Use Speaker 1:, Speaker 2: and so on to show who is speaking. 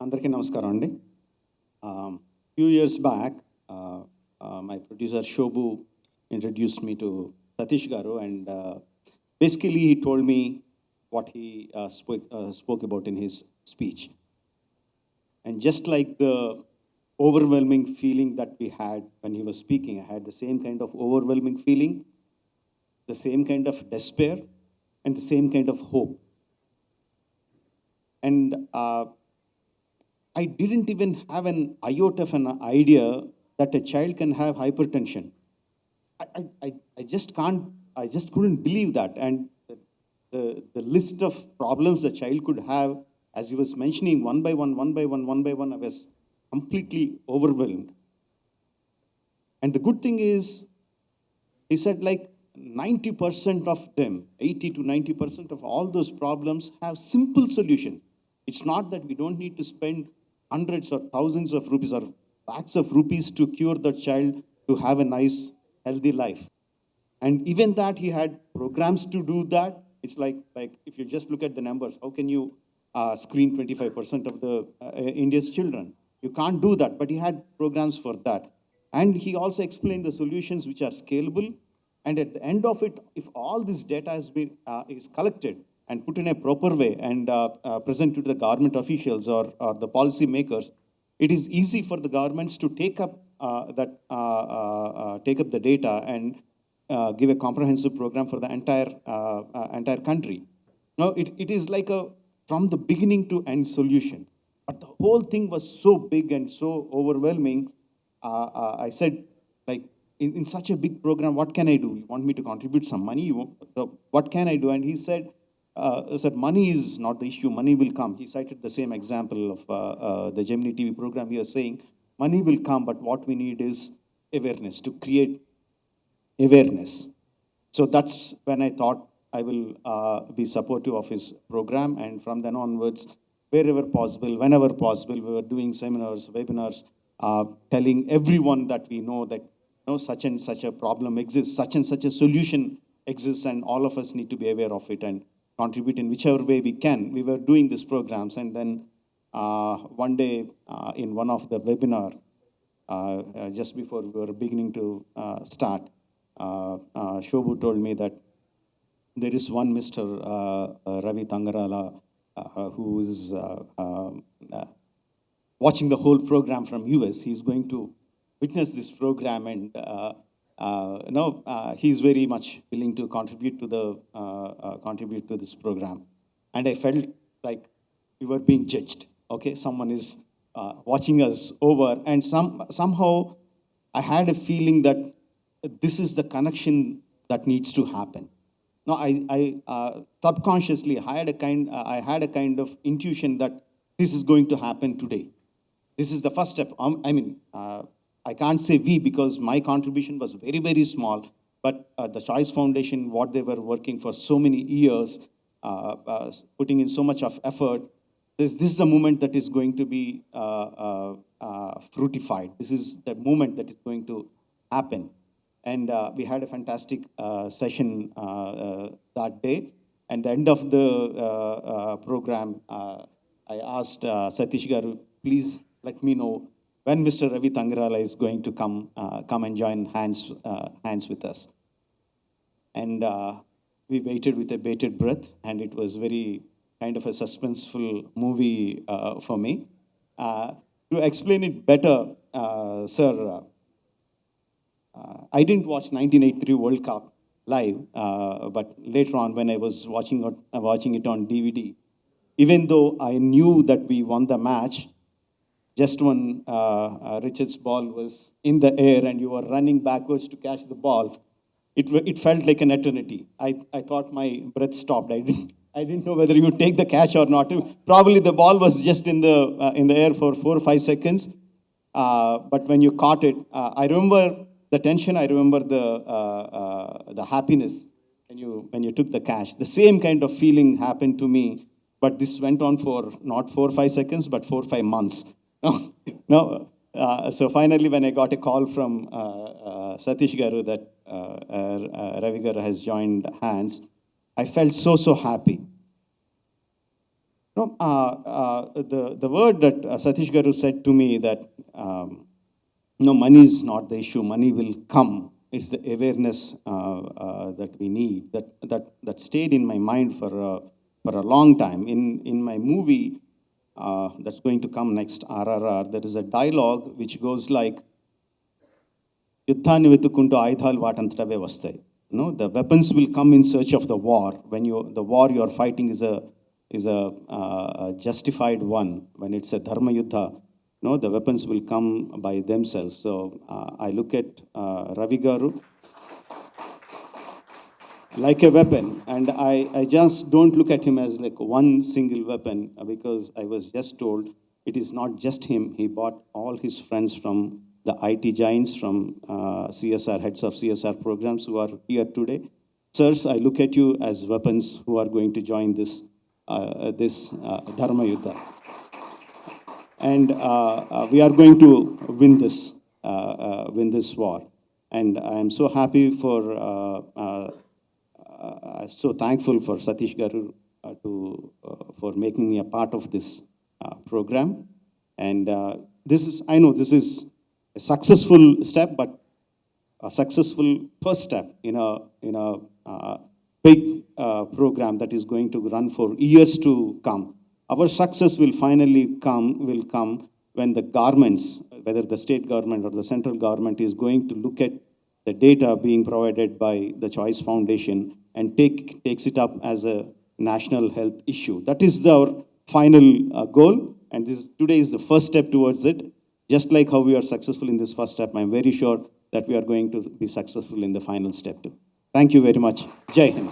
Speaker 1: అందరికీ నమస్కారం అండి. Few years back, my producer Shobu introduced me to Satish Garu, and basically he told me what he spoke about in his speech. And just like the overwhelming feeling that we had when he was speaking, I had the same kind of overwhelming feeling, the same kind of despair, and the same kind of hope. And I didn't even have an iota of an idea that a child can have hypertension. I just can't, I just couldn't believe that. And the list of problems the child could have, as he was mentioning, one by one, I was completely overwhelmed. And the good thing is, he said like 90% of them, 80 to 90% of all those problems have simple solutions. It's not that we don't need to spend hundreds or thousands of rupees or lakhs of rupees to cure the child to have a nice, healthy life. And even that, he had programs to do that. It's like if you just look at the numbers, how can you screen 25% of the India's children? You can't do that, but he had programs for that. And he also explained the solutions which are scalable. And at the end of it, if all this data has been is collected and put in a proper way and presented to the government officials or the policy makers, it is easy for the governments to take up the data and give a comprehensive program for the entire country. Now, it is like a from the beginning to end solution. But the whole thing was so big and so overwhelming. I said, like, in such a big program, what can I do? You want me to contribute some money? What can I do? And he said, money is not the issue, money will come. He cited the same example of the Gemini TV program. He was saying, money will come, but what we need is awareness, to create awareness. So that's when I thought I will be supportive of his program. And from then onwards, wherever possible, whenever possible, we were doing seminars, webinars, telling everyone that we know that such and such a problem exists, such and such a solution exists, and all of us need to be aware of it and contribute in whichever way we can. We were doing these programs, and then one day in one of the webinar, just before we were beginning to start, Shobu told me that there is one Mr. Ravi Tangarala who is watching the whole program from US. He's going to witness this program, and he's very much willing to contribute to this program. And I felt like we were being judged. Okay, someone is watching us over, and somehow I had a feeling that this is the connection that needs to happen. Now, I subconsciously I had a kind of intuition that this is going to happen today. This is the first step. I can't say we, because my contribution was very, very small, but the Choice Foundation, what they were working for so many years, putting in so much of effort, this is the moment that is going to be fruitified. This is the moment that is going to happen. And we had a fantastic session that day. And the end of the program, I asked Satish Garu, please let me know when Mr. Ravi Tangarala is going to come and join hands with us. And we waited with a bated breath, and it was very kind of a suspenseful movie for me. To explain it better, sir, I didn't watch 1983 World Cup live, but later on when I was watching it on DVD, even though I knew that we won the match, just when Richard's ball was in the air and you were running backwards to catch the ball, it felt like an eternity. I thought my breath stopped. I didn't know whether you would take the catch or not. Probably the ball was just in the air for 4 or 5 seconds. But when you caught it, I remember the tension. I remember the happiness when you took the catch. The same kind of feeling happened to me. But this went on for not 4 or 5 seconds, but 4 or 5 months. No. So finally, when I got a call from Satish Garu that Ravi Garu has joined hands, I felt so happy. No, the word that Satish Garu said to me that no, money is not the issue. Money will come. It's the awareness that we need. That stayed in my mind for a long time. In my movie that's going to come next, RRR, there is a dialogue which goes like, యుద్ధాన్ని వెతుక్కుంటూ ఆయుధాలు వాటంతటవే వస్తాయి. No, the weapons will come in search of the war. When the war you are fighting is a justified one. When it's a dharma yuddha, no, the weapons will come by themselves. So I look at Ravi Garu like a weapon, and I just don't look at him as like one single weapon, because I was just told it is not just him. He bought all his friends from the IT giants, from CSR, heads of CSR programs who are here today. Sirs, I look at you as weapons who are going to join this Dharma Yuddha. And we are going to win this war. And I am so happy so thankful for Satish Garu for making me a part of this program. And I know this is a successful step, but a successful first step in a big program that is going to run for years to come. Our success will finally come when the governments, whether the state government or the central government, is going to look at the data being provided by the Choice Foundation and takes it up as a national health issue. That is our final goal, and today is the first step towards it. Just like how we are successful in this first step, I'm very sure that we are going to be successful in the final step too. Thank you very much. Jai Hind.